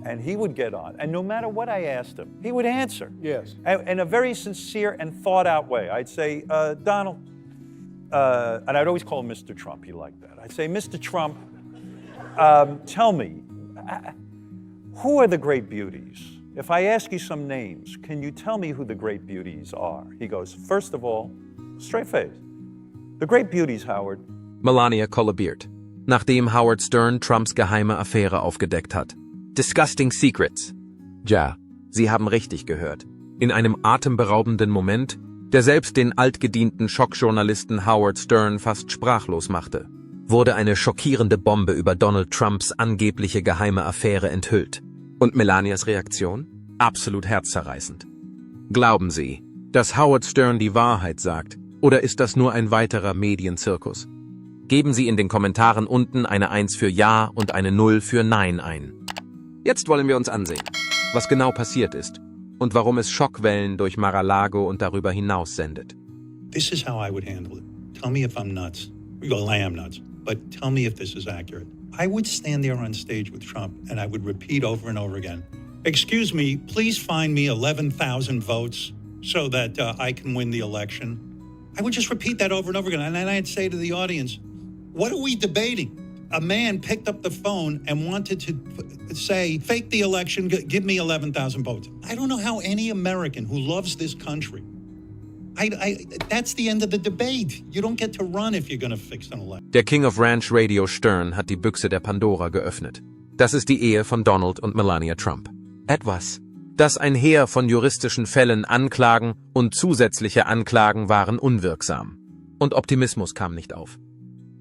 And he would get on, and no matter what I asked him, he would answer. Yes. In a very sincere and thought-out way. I'd say, Donald, and I'd always call him Mr. Trump. He liked that. I'd say, Mr. Trump, tell me, who are the great beauties? If I ask you some names, can you tell me who the great beauties are? He goes, first of all, straight face. The great beauties, Howard. Melania kollabiert, nachdem Howard Stern Trumps geheime Affäre aufgedeckt hat. Disgusting Secrets. Ja, Sie haben richtig gehört. In einem atemberaubenden Moment, der selbst den altgedienten Schockjournalisten Howard Stern fast sprachlos machte, wurde eine schockierende Bombe über Donald Trumps angebliche geheime Affäre enthüllt. Und Melanias Reaktion? Absolut herzzerreißend. Glauben Sie, dass Howard Stern die Wahrheit sagt, oder ist das nur ein weiterer Medienzirkus? Geben Sie in den Kommentaren unten eine 1 für Ja und eine 0 für Nein ein. Jetzt wollen wir uns ansehen, was genau passiert ist und warum es Schockwellen durch Mar-a-Lago und darüber hinaus sendet. This is how I would handle it. Tell me if I'm nuts. Well, I am nuts, but tell me if this is accurate. I would stand there on stage with Trump and I would repeat over and over again, excuse me, please find me 11,000 votes so that I can win the election. I would just repeat that over and over again. And then I'd say to the audience, what are we debating? A man picked up the phone and wanted to say, fake the election, give me 11,000 votes. I don't know how any American who loves this country, that's the end of the debate. You don't get to run if you're going to fix an election. Der King of Ranch Radio Stern hat die Büchse der Pandora geöffnet. Das ist die Ehe von Donald und Melania Trump. Etwas, das ein Heer von juristischen Fällen, Anklagen und zusätzliche Anklagen waren unwirksam. Und Optimismus kam nicht auf.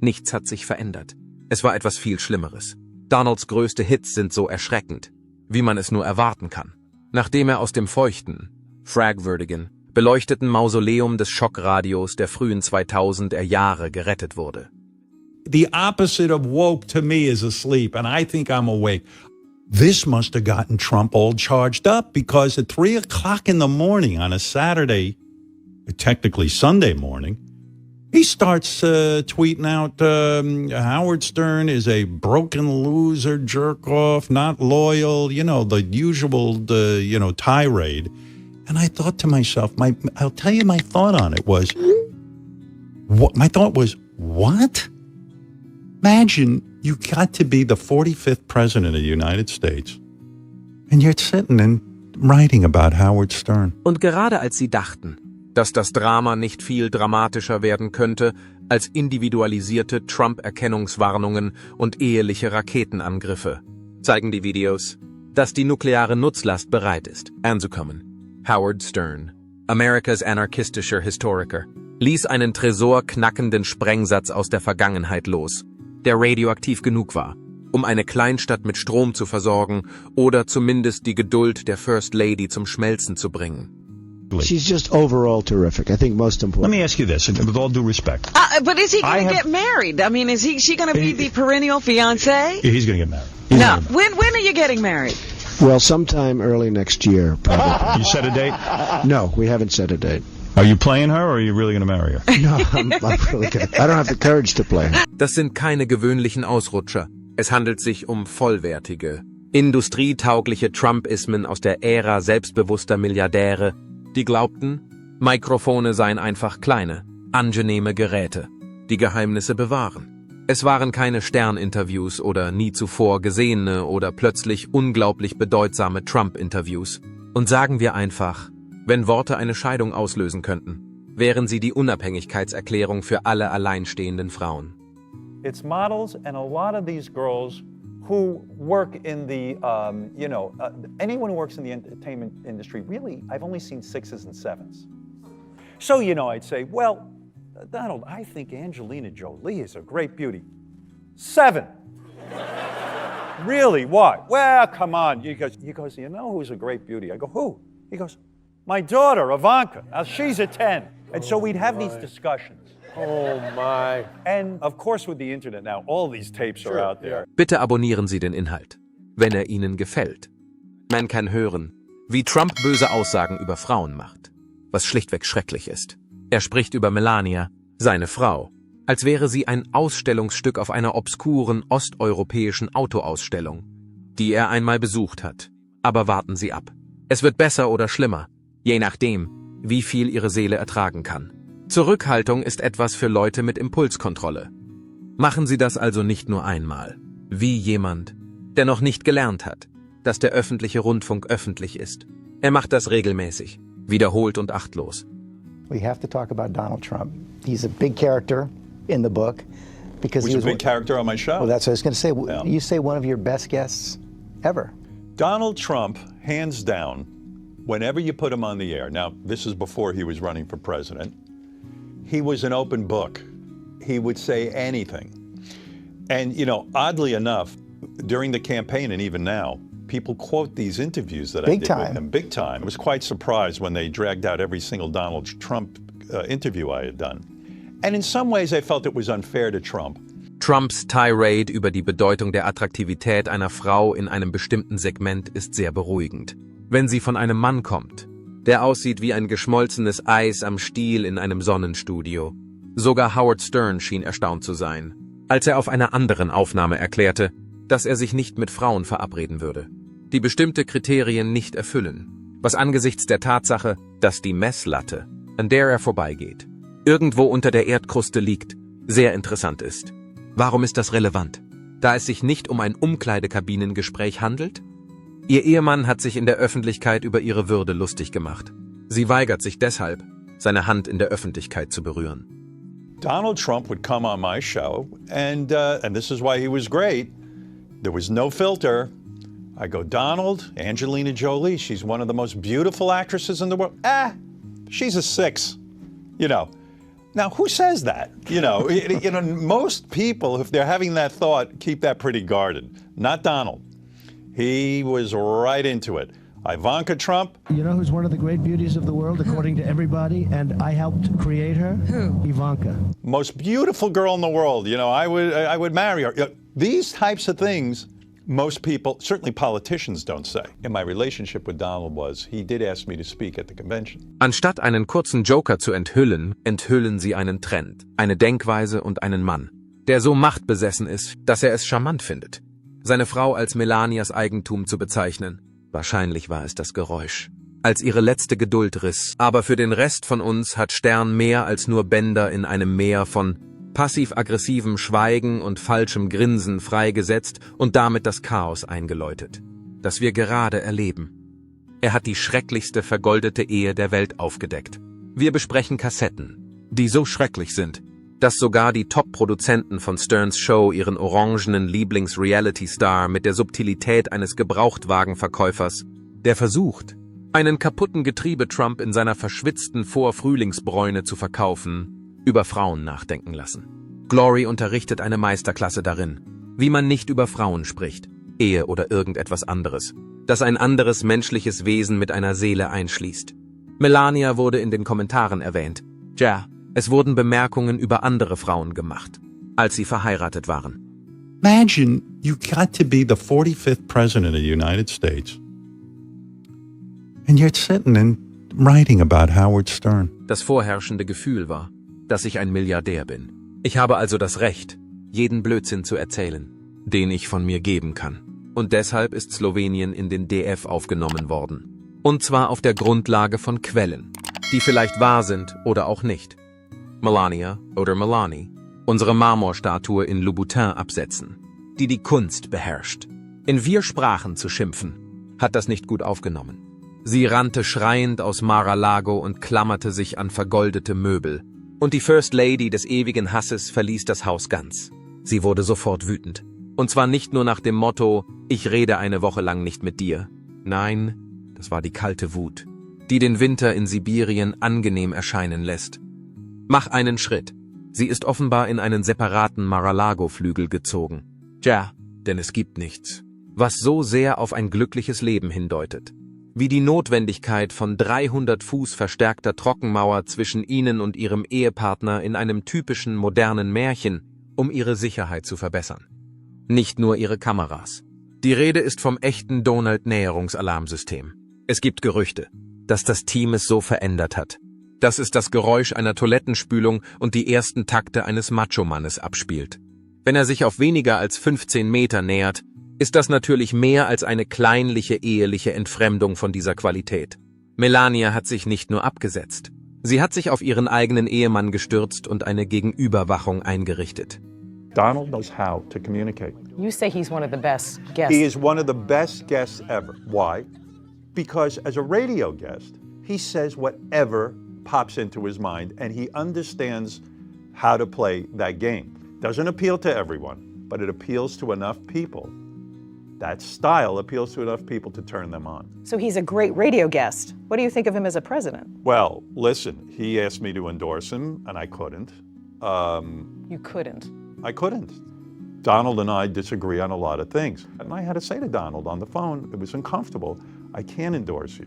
Nichts hat sich verändert. Es war etwas viel Schlimmeres. Donalds größte Hits sind so erschreckend, wie man es nur erwarten kann. Nachdem er aus dem feuchten, fragwürdigen, beleuchteten Mausoleum des Schockradios der frühen 2000er Jahre gerettet wurde. The opposite of woke to me is asleep, and I think I'm awake. This must have gotten Trump all charged up because at 3 o'clock in the morning on a Saturday, technically Sunday morning, he starts tweeting out, Howard Stern is a broken loser, jerk-off, not loyal, the usual, tirade. And I thought to myself, I'll tell you my thought on it was, what? Imagine you got to be the 45th president of the United States, and you're sitting and writing about Howard Stern. Und gerade als sie dachten, dass das Drama nicht viel dramatischer werden könnte als individualisierte Trump-Erkennungswarnungen und eheliche Raketenangriffe, zeigen die Videos, dass die nukleare Nutzlast bereit ist, anzukommen. Howard Stern, Amerikas anarchistischer Historiker, ließ einen tresorknackenden Sprengsatz aus der Vergangenheit los, der radioaktiv genug war, um eine Kleinstadt mit Strom zu versorgen oder zumindest die Geduld der First Lady zum Schmelzen zu bringen. She's just overall terrific. I think most important. Let me ask you this, with all due respect. But is he going to get married? I mean, she going to be the perennial fiancé? He's going to get married. No. When are you getting married? Well, sometime early next year, probably. You set a date? No, we haven't set a date. Are you playing her, or are you really going to marry her? No, I'm really good. I don't have the courage to play her. Das sind keine gewöhnlichen Ausrutscher. Es handelt sich um vollwertige, industrietaugliche Trumpismen aus der Ära selbstbewusster Milliardäre, die glaubten, Mikrofone seien einfach kleine, angenehme Geräte, die Geheimnisse bewahren. Es waren keine Sterninterviews oder nie zuvor gesehene oder plötzlich unglaublich bedeutsame Trump-Interviews. Und sagen wir einfach, wenn Worte eine Scheidung auslösen könnten, wären sie die Unabhängigkeitserklärung für alle alleinstehenden Frauen. It's models and a lot of these girls who work in the, anyone who works in the entertainment industry, really, I've only seen 6s and 7s. So, I'd say, well, Donald, I think Angelina Jolie is a great beauty. 7. Really, why? Well, come on. He goes, you know who's a great beauty? I go, who? He goes, my daughter, Ivanka. Now, she's a 10. And so we'd have these discussions. Oh my. And of course with the internet now, all these tapes are out there. Bitte abonnieren Sie den Inhalt, wenn er Ihnen gefällt. Man kann hören, wie Trump böse Aussagen über Frauen macht, was schlichtweg schrecklich ist. Er spricht über Melania, seine Frau, als wäre sie ein Ausstellungsstück auf einer obskuren osteuropäischen Autoausstellung. die er einmal besucht hat. Aber warten Sie ab. Es wird besser oder schlimmer, je nachdem, wie viel Ihre Seele ertragen kann. Zurückhaltung ist etwas für Leute mit Impulskontrolle. Machen Sie das also nicht nur einmal, wie jemand, der noch nicht gelernt hat, dass der öffentliche Rundfunk öffentlich ist. Er macht das regelmäßig, wiederholt und achtlos. We have to talk about Donald Trump. He's a big character in the book because He was a big character on my show. Well, that's what I was going to say. Yeah. You say one of your best guests ever. Donald Trump, hands down, whenever you put him on the air, now this is before he was running for president, he was an open book. He would say anything. And, you know, oddly enough, during the campaign and even now, people quote these interviews that I did with him big time. I was quite surprised when they dragged out every single Donald Trump interview I had done. And in some ways I felt it was unfair to Trump. Trumps Tirade über die Bedeutung der Attraktivität einer Frau in einem bestimmten Segment ist sehr beruhigend. Wenn sie von einem Mann kommt, der aussieht wie ein geschmolzenes Eis am Stiel in einem Sonnenstudio. Sogar Howard Stern schien erstaunt zu sein, als er auf einer anderen Aufnahme erklärte, dass er sich nicht mit Frauen verabreden würde, die bestimmte Kriterien nicht erfüllen, was angesichts der Tatsache, dass die Messlatte, an der er vorbeigeht, irgendwo unter der Erdkruste liegt, sehr interessant ist. Warum ist das relevant? Da es sich nicht um ein Umkleidekabinengespräch handelt? Ihr Ehemann hat sich in der Öffentlichkeit über ihre Würde lustig gemacht. Sie weigert sich deshalb, seine Hand in der Öffentlichkeit zu berühren. Donald Trump would come on my show, and this is why he was great. There was no filter. I go, Donald, Angelina Jolie, she's one of the most beautiful actresses in the world. She's a 6, you know. Now, who says that? You know, most people, if they're having that thought, keep that pretty guarded. Not Donald. He was right into it. Ivanka Trump. You know who's one of the great beauties of the world, according to everybody, and I helped create her? Who? Ivanka. Most beautiful girl in the world. You know, I would marry her. These types of things, most people, certainly politicians, don't say. And my relationship with Donald was, he did ask me to speak at the convention. Anstatt einen kurzen Joker zu enthüllen, enthüllen sie einen Trend, eine Denkweise und einen Mann, der so machtbesessen ist, dass er es charmant findet, seine Frau als Melanias Eigentum zu bezeichnen. Wahrscheinlich war es das Geräusch, als ihre letzte Geduld riss. Aber für den Rest von uns hat Stern mehr als nur Bänder in einem Meer von passiv-aggressivem Schweigen und falschem Grinsen freigesetzt und damit das Chaos eingeläutet, das wir gerade erleben. Er hat die schrecklichste vergoldete Ehe der Welt aufgedeckt. Wir besprechen Kassetten, die so schrecklich sind, dass sogar die Top-Produzenten von Sterns Show ihren orangenen Lieblings-Reality-Star mit der Subtilität eines Gebrauchtwagenverkäufers, der versucht, einen kaputten Getriebe-Trump in seiner verschwitzten Vorfrühlingsbräune zu verkaufen, über Frauen nachdenken lassen. Glory unterrichtet eine Meisterklasse darin, wie man nicht über Frauen spricht, Ehe oder irgendetwas anderes, das ein anderes menschliches Wesen mit einer Seele einschließt. Melania wurde in den Kommentaren erwähnt. Ja, es wurden Bemerkungen über andere Frauen gemacht, als sie verheiratet waren. Imagine you got to be the 45th president of the United States, and you're sitting and writing about Howard Stern. Das vorherrschende Gefühl war, dass ich ein Milliardär bin. Ich habe also das Recht, jeden Blödsinn zu erzählen, den ich von mir geben kann. Und deshalb ist Slowenien in den DF aufgenommen worden. Und zwar auf der Grundlage von Quellen, die vielleicht wahr sind oder auch nicht. Melania oder Melanie, unsere Marmorstatue in Louboutin absetzen, die die Kunst beherrscht. In 4 Sprachen zu schimpfen, hat das nicht gut aufgenommen. Sie rannte schreiend aus Mar-a-Lago und klammerte sich an vergoldete Möbel. Und die First Lady des ewigen Hasses verließ das Haus ganz. Sie wurde sofort wütend. Und zwar nicht nur nach dem Motto, ich rede eine Woche lang nicht mit dir. Nein, das war die kalte Wut, die den Winter in Sibirien angenehm erscheinen lässt. Mach einen Schritt. Sie ist offenbar in einen separaten Mar-a-Lago-Flügel gezogen. Tja, denn es gibt nichts, was so sehr auf ein glückliches Leben hindeutet, wie die Notwendigkeit von 300 Fuß verstärkter Trockenmauer zwischen ihnen und ihrem Ehepartner in einem typischen modernen Märchen, um ihre Sicherheit zu verbessern. Nicht nur ihre Kameras. Die Rede ist vom echten Donald-Näherungsalarmsystem. Es gibt Gerüchte, dass das Team es so verändert hat, dass es das Geräusch einer Toilettenspülung und die ersten Takte eines Macho-Mannes abspielt. Wenn er sich auf weniger als 15 Meter nähert, ist das natürlich mehr als eine kleinliche eheliche Entfremdung von dieser Qualität. Melania hat sich nicht nur abgesetzt. Sie hat sich auf ihren eigenen Ehemann gestürzt und eine Gegenüberwachung eingerichtet. Donald knows how to communicate. You say he's one of the best guests. He is one of the best guests ever. Why? Because as a radio guest, he says whatever pops into his mind and he understands how to play that game. Doesn't appeal to everyone, but it appeals to enough people. That style appeals to enough people to turn them on. So he's a great radio guest. What do you think of him as a president? Well, listen, he asked me to endorse him, and I couldn't. You couldn't. I couldn't. Donald and I disagree on a lot of things. And I had to say to Donald on the phone, it was uncomfortable, I can't endorse you.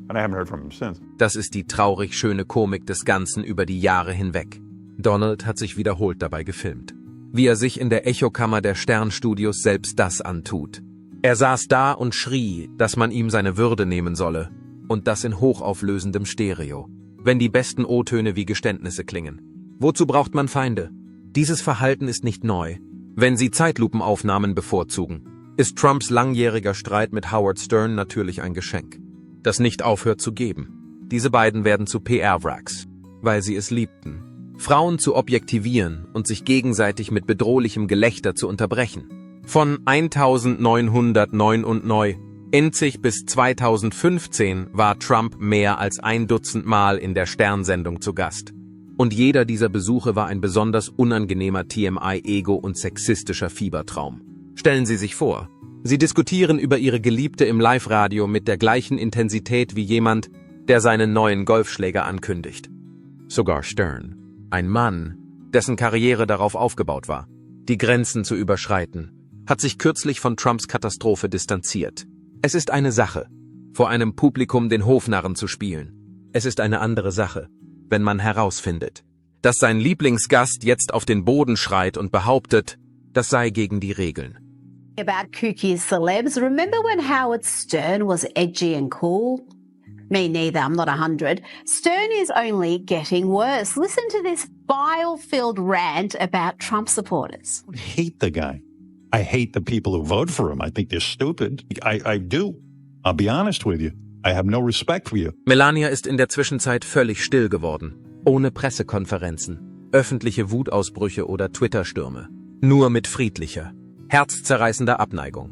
And I haven't heard from him since. Das ist die traurig schöne Komik des Ganzen über die Jahre hinweg. Donald hat sich wiederholt dabei gefilmt. Wie er sich in der Echokammer der Sternstudios selbst das antut. Er saß da und schrie, dass man ihm seine Würde nehmen solle. Und das in hochauflösendem Stereo. Wenn die besten O-Töne wie Geständnisse klingen. Wozu braucht man Feinde? Dieses Verhalten ist nicht neu. Wenn sie Zeitlupenaufnahmen bevorzugen, ist Trumps langjähriger Streit mit Howard Stern natürlich ein Geschenk, das nicht aufhört zu geben. Diese beiden werden zu PR-Wracks, weil sie es liebten, Frauen zu objektivieren und sich gegenseitig mit bedrohlichem Gelächter zu unterbrechen. Von 1909 und neu, endlich bis 2015 war Trump mehr als 1 Dutzend Mal in der Stern-Sendung zu Gast. Und jeder dieser Besuche war ein besonders unangenehmer TMI-Ego- und sexistischer Fiebertraum. Stellen Sie sich vor, Sie diskutieren über Ihre Geliebte im Live-Radio mit der gleichen Intensität wie jemand, der seinen neuen Golfschläger ankündigt. Sogar Stern, ein Mann, dessen Karriere darauf aufgebaut war, die Grenzen zu überschreiten, hat sich kürzlich von Trumps Katastrophe distanziert. Es ist eine Sache, vor einem Publikum den Hofnarren zu spielen. Es ist eine andere Sache, wenn man herausfindet, dass sein Lieblingsgast jetzt auf den Boden schreit und behauptet, das sei gegen die Regeln. About kooky celebs, remember when Howard Stern was edgy and cool? Me neither, I'm not 100. Stern is only getting worse. Listen to this bile-filled rant about Trump supporters. I hate the guy. I hate the people who vote for him. I think they're stupid. I do. I'll be honest with you. I have no respect for you. Melania ist in der Zwischenzeit völlig still geworden. Ohne Pressekonferenzen, öffentliche Wutausbrüche oder Twitter-Stürme. Nur mit friedlicher, herzzerreißender Abneigung,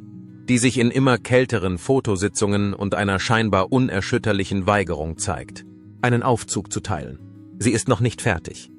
die sich in immer kälteren Fotositzungen und einer scheinbar unerschütterlichen Weigerung zeigt, einen Aufzug zu teilen. Sie ist noch nicht fertig.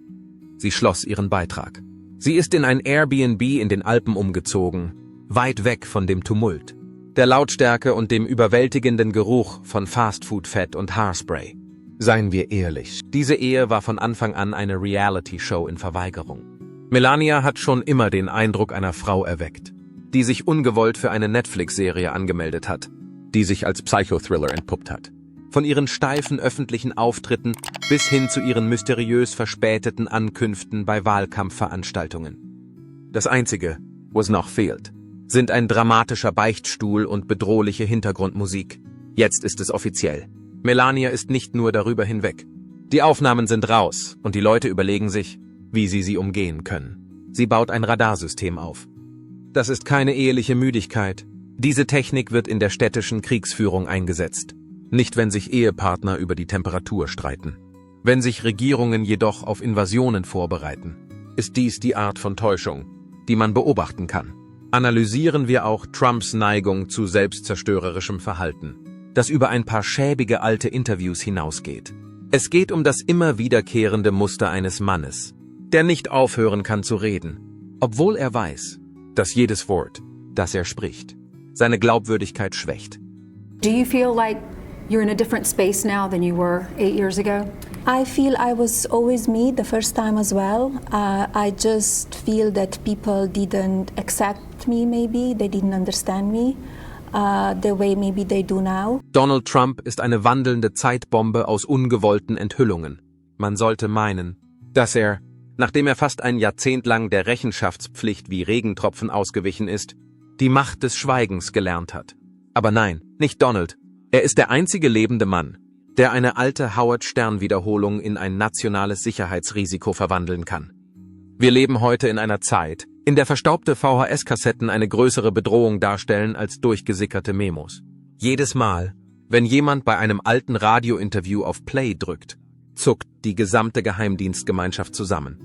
Sie schloss ihren Beitrag. Sie ist in ein Airbnb in den Alpen umgezogen, weit weg von dem Tumult, der Lautstärke und dem überwältigenden Geruch von Fastfood-Fett und Haarspray. Seien wir ehrlich, diese Ehe war von Anfang an eine Reality-Show in Verweigerung. Melania hat schon immer den Eindruck einer Frau erweckt, die sich ungewollt für eine Netflix-Serie angemeldet hat, die sich als Psychothriller entpuppt hat. Von ihren steifen öffentlichen Auftritten bis hin zu ihren mysteriös verspäteten Ankünften bei Wahlkampfveranstaltungen. Das Einzige, was noch fehlt, sind ein dramatischer Beichtstuhl und bedrohliche Hintergrundmusik. Jetzt ist es offiziell. Melania ist nicht nur darüber hinweg. Die Aufnahmen sind raus und die Leute überlegen sich, wie sie umgehen können. Sie baut ein Radarsystem auf. Das ist keine eheliche Müdigkeit. Diese Technik wird in der städtischen Kriegsführung eingesetzt. Nicht, wenn sich Ehepartner über die Temperatur streiten. Wenn sich Regierungen jedoch auf Invasionen vorbereiten, ist dies die Art von Täuschung, die man beobachten kann. Analysieren wir auch Trumps Neigung zu selbstzerstörerischem Verhalten, das über ein paar schäbige alte Interviews hinausgeht. Es geht um das immer wiederkehrende Muster eines Mannes, der nicht aufhören kann zu reden, obwohl er weiß, dass jedes Wort, das er spricht, seine Glaubwürdigkeit schwächt. Do you feel like you're in a different space now than you were 8 years ago? I feel I was always me the first time as well. I just feel that people didn't accept me maybe, they didn't understand me the way maybe they do now. Donald Trump ist eine wandelnde Zeitbombe aus ungewollten Enthüllungen. Man sollte meinen, dass er, nachdem er fast ein Jahrzehnt lang der Rechenschaftspflicht wie Regentropfen ausgewichen ist, die Macht des Schweigens gelernt hat. Aber nein, nicht Donald. Er ist der einzige lebende Mann, der eine alte Howard-Stern-Wiederholung in ein nationales Sicherheitsrisiko verwandeln kann. Wir leben heute in einer Zeit, in der verstaubte VHS-Kassetten eine größere Bedrohung darstellen als durchgesickerte Memos. Jedes Mal, wenn jemand bei einem alten Radiointerview auf Play drückt, zuckt die gesamte Geheimdienstgemeinschaft zusammen.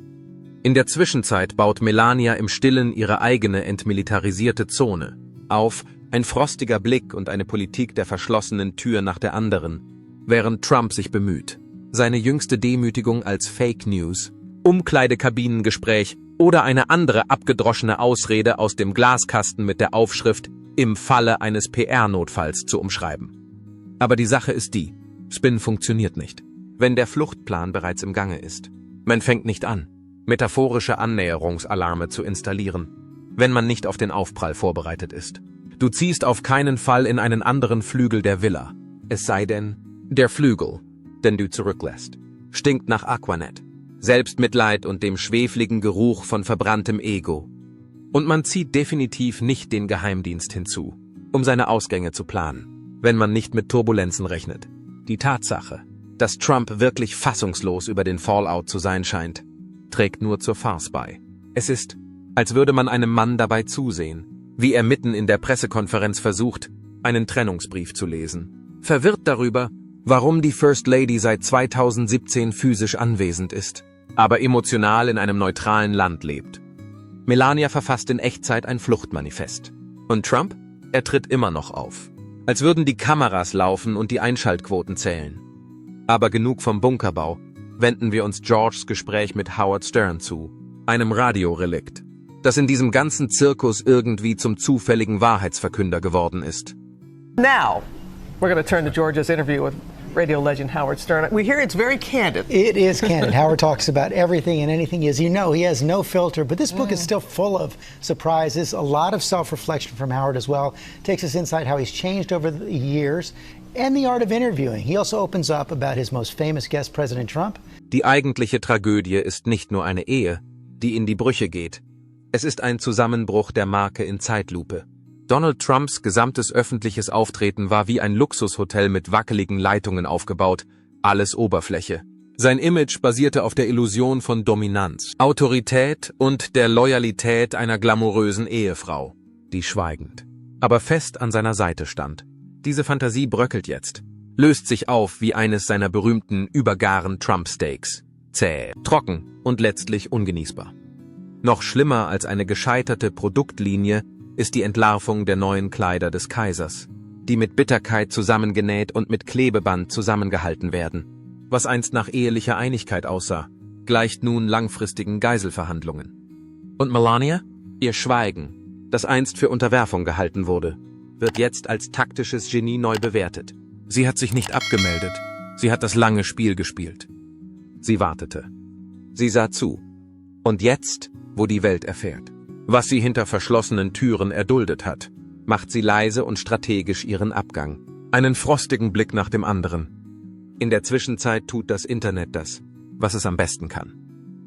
In der Zwischenzeit baut Melania im Stillen ihre eigene entmilitarisierte Zone auf, ein frostiger Blick und eine Politik der verschlossenen Tür nach der anderen, während Trump sich bemüht, seine jüngste Demütigung als Fake News, Umkleidekabinengespräch oder eine andere abgedroschene Ausrede aus dem Glaskasten mit der Aufschrift „Im Falle eines PR-Notfalls" zu umschreiben. Aber die Sache ist die: Spin funktioniert nicht, wenn der Fluchtplan bereits im Gange ist. Man fängt nicht an, metaphorische Annäherungsalarme zu installieren, wenn man nicht auf den Aufprall vorbereitet ist. Du ziehst auf keinen Fall in einen anderen Flügel der Villa, es sei denn, der Flügel, den du zurücklässt, stinkt nach Aquanet, Selbstmitleid und dem schwefligen Geruch von verbranntem Ego. Und man zieht definitiv nicht den Geheimdienst hinzu, um seine Ausgänge zu planen, wenn man nicht mit Turbulenzen rechnet. Die Tatsache, dass Trump wirklich fassungslos über den Fallout zu sein scheint, trägt nur zur Farce bei. Es ist, als würde man einem Mann dabei zusehen, wie er mitten in der Pressekonferenz versucht, einen Trennungsbrief zu lesen. Verwirrt darüber, warum die First Lady seit 2017 physisch anwesend ist, aber emotional in einem neutralen Land lebt. Melania verfasst in Echtzeit ein Fluchtmanifest. Und Trump? Er tritt immer noch auf. Als würden die Kameras laufen und die Einschaltquoten zählen. Aber genug vom Bunkerbau, wenden wir uns Georges Gespräch mit Howard Stern zu, einem Radiorelikt, das in diesem ganzen Zirkus irgendwie zum zufälligen Wahrheitsverkünder geworden ist. Now, we're going to turn to George's interview with radio legend Howard Stern. We hear it's very candid. It is candid. Howard talks about everything and anything. As you know, he has no filter, but this book is still full of surprises, a lot of self-reflection from Howard as well. Takes us inside how he's changed over the years and the art of interviewing. He also opens up about his most famous guest, President Trump. Die eigentliche Tragödie ist nicht nur eine Ehe, die in die Brüche geht. Es ist ein Zusammenbruch der Marke in Zeitlupe. Donald Trumps gesamtes öffentliches Auftreten war wie ein Luxushotel mit wackeligen Leitungen aufgebaut, alles Oberfläche. Sein Image basierte auf der Illusion von Dominanz, Autorität und der Loyalität einer glamourösen Ehefrau, die schweigend, aber fest an seiner Seite stand. Diese Fantasie bröckelt jetzt, löst sich auf wie eines seiner berühmten übergaren Trump-Steaks. Zäh, trocken und letztlich ungenießbar. Noch schlimmer als eine gescheiterte Produktlinie ist die Entlarvung der neuen Kleider des Kaisers, die mit Bitterkeit zusammengenäht und mit Klebeband zusammengehalten werden. Was einst nach ehelicher Einigkeit aussah, gleicht nun langfristigen Geiselverhandlungen. Und Melania? Ihr Schweigen, das einst für Unterwerfung gehalten wurde, wird jetzt als taktisches Genie neu bewertet. Sie hat sich nicht abgemeldet, sie hat das lange Spiel gespielt. Sie wartete. Sie sah zu. Und jetzt, wo die Welt erfährt, was sie hinter verschlossenen Türen erduldet hat, macht sie leise und strategisch ihren Abgang. Einen frostigen Blick nach dem anderen. In der Zwischenzeit tut das Internet das, was es am besten kann.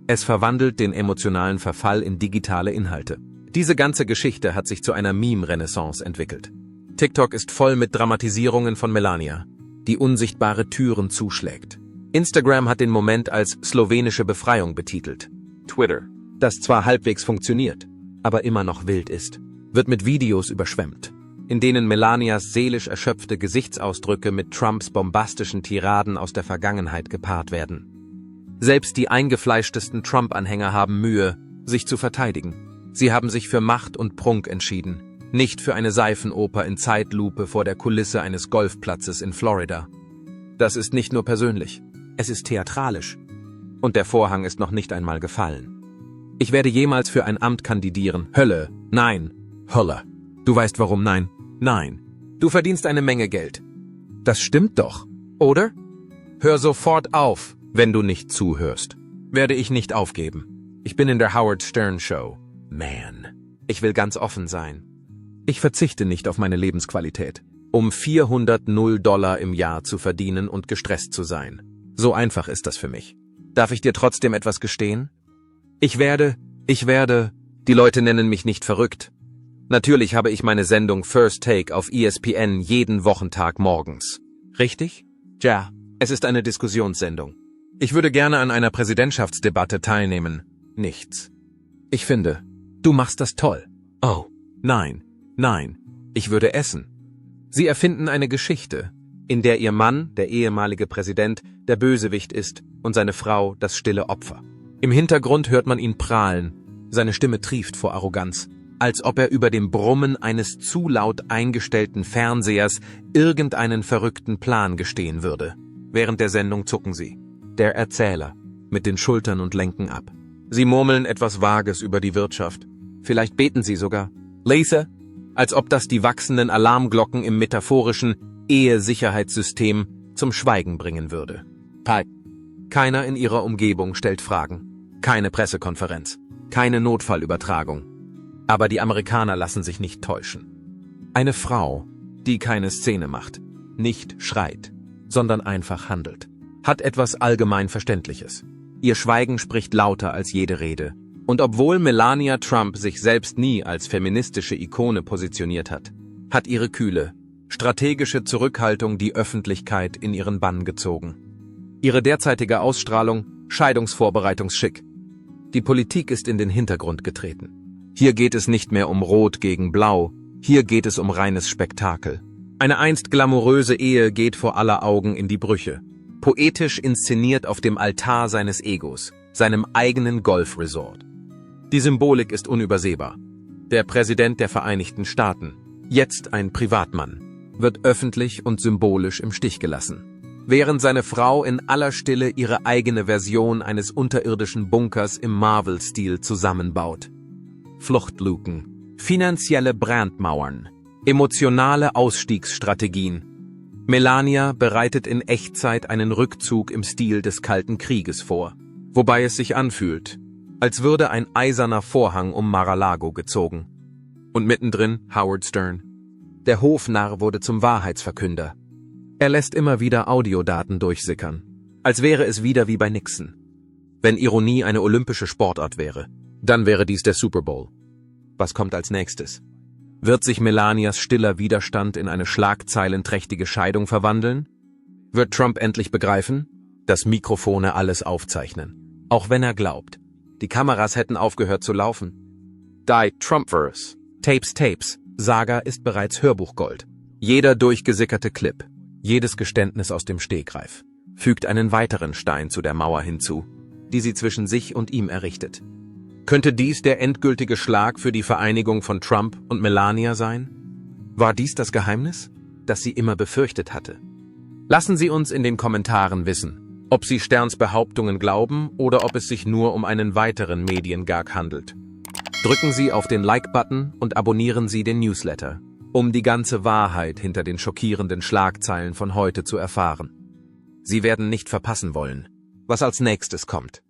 Es verwandelt den emotionalen Verfall in digitale Inhalte. Diese ganze Geschichte hat sich zu einer Meme-Renaissance entwickelt. TikTok ist voll mit Dramatisierungen von Melania, die unsichtbare Türen zuschlägt. Instagram hat den Moment als slowenische Befreiung betitelt. Twitter, das zwar halbwegs funktioniert, aber immer noch wild ist, wird mit Videos überschwemmt, in denen Melanias seelisch erschöpfte Gesichtsausdrücke mit Trumps bombastischen Tiraden aus der Vergangenheit gepaart werden. Selbst die eingefleischtesten Trump-Anhänger haben Mühe, sich zu verteidigen. Sie haben sich für Macht und Prunk entschieden, nicht für eine Seifenoper in Zeitlupe vor der Kulisse eines Golfplatzes in Florida. Das ist nicht nur persönlich, es ist theatralisch. Und der Vorhang ist noch nicht einmal gefallen. Ich werde jemals für ein Amt kandidieren. Hölle, nein, Hölle. Du weißt warum nein? Nein. Du verdienst eine Menge Geld. Das stimmt doch, oder? Hör sofort auf, wenn du nicht zuhörst. Werde ich nicht aufgeben. Ich bin in der Howard Stern Show. Man, ich will ganz offen sein. Ich verzichte nicht auf meine Lebensqualität, um $400 im Jahr zu verdienen und gestresst zu sein. So einfach ist das für mich. Darf ich dir trotzdem etwas gestehen? Ich werde, die Leute nennen mich nicht verrückt. Natürlich habe ich meine Sendung First Take auf ESPN jeden Wochentag morgens. Richtig? Ja, es ist eine Diskussionssendung. Ich würde gerne an einer Präsidentschaftsdebatte teilnehmen. Nichts. Ich finde, Du machst das toll. Oh, nein, nein, ich würde essen. Sie erfinden eine Geschichte, in der ihr Mann, der ehemalige Präsident, der Bösewicht ist und seine Frau das stille Opfer. Im Hintergrund hört man ihn prahlen, seine Stimme trieft vor Arroganz, als ob er über dem Brummen eines zu laut eingestellten Fernsehers irgendeinen verrückten Plan gestehen würde. Während der Sendung zucken sie, der Erzähler, mit den Schultern und lenken ab. Sie murmeln etwas Vages über die Wirtschaft. Vielleicht beten sie sogar. Laser, als ob das die wachsenden Alarmglocken im metaphorischen Ehesicherheitssystem zum Schweigen bringen würde. Keiner in ihrer Umgebung stellt Fragen. Keine Pressekonferenz. Keine Notfallübertragung. Aber die Amerikaner lassen sich nicht täuschen. Eine Frau, die keine Szene macht, nicht schreit, sondern einfach handelt, hat etwas allgemein Verständliches. Ihr Schweigen spricht lauter als jede Rede. Und obwohl Melania Trump sich selbst nie als feministische Ikone positioniert hat, hat ihre kühle, strategische Zurückhaltung die Öffentlichkeit in ihren Bann gezogen. Ihre derzeitige Ausstrahlung, Scheidungsvorbereitungsschick. Die Politik ist in den Hintergrund getreten. Hier geht es nicht mehr um Rot gegen Blau, hier geht es um reines Spektakel. Eine einst glamouröse Ehe geht vor aller Augen in die Brüche. Poetisch inszeniert auf dem Altar seines Egos, seinem eigenen Golfresort. Die Symbolik ist unübersehbar. Der Präsident der Vereinigten Staaten, jetzt ein Privatmann, wird öffentlich und symbolisch im Stich gelassen. Während seine Frau in aller Stille ihre eigene Version eines unterirdischen Bunkers im Marvel-Stil zusammenbaut. Fluchtluken, finanzielle Brandmauern, emotionale Ausstiegsstrategien. Melania bereitet in Echtzeit einen Rückzug im Stil des Kalten Krieges vor, wobei es sich anfühlt, als würde ein eiserner Vorhang um Mar-a-Lago gezogen. Und mittendrin Howard Stern. Der Hofnarr wurde zum Wahrheitsverkünder. Er lässt immer wieder Audiodaten durchsickern, als wäre es wieder wie bei Nixon. Wenn Ironie eine olympische Sportart wäre, dann wäre dies der Super Bowl. Was kommt als nächstes? Wird sich Melanias stiller Widerstand in eine schlagzeilenträchtige Scheidung verwandeln? Wird Trump endlich begreifen, dass Mikrofone alles aufzeichnen? Auch wenn er glaubt, die Kameras hätten aufgehört zu laufen. Die Trumpverse, Tapes, Saga ist bereits Hörbuchgold. Jeder durchgesickerte Clip, jedes Geständnis aus dem Stegreif, fügt einen weiteren Stein zu der Mauer hinzu, die sie zwischen sich und ihm errichtet. Könnte dies der endgültige Schlag für die Vereinigung von Trump und Melania sein? War dies das Geheimnis, das sie immer befürchtet hatte? Lassen Sie uns in den Kommentaren wissen, ob Sie Sterns Behauptungen glauben oder ob es sich nur um einen weiteren Mediengag handelt. Drücken Sie auf den Like-Button und abonnieren Sie den Newsletter, um die ganze Wahrheit hinter den schockierenden Schlagzeilen von heute zu erfahren. Sie werden nicht verpassen wollen, was als nächstes kommt.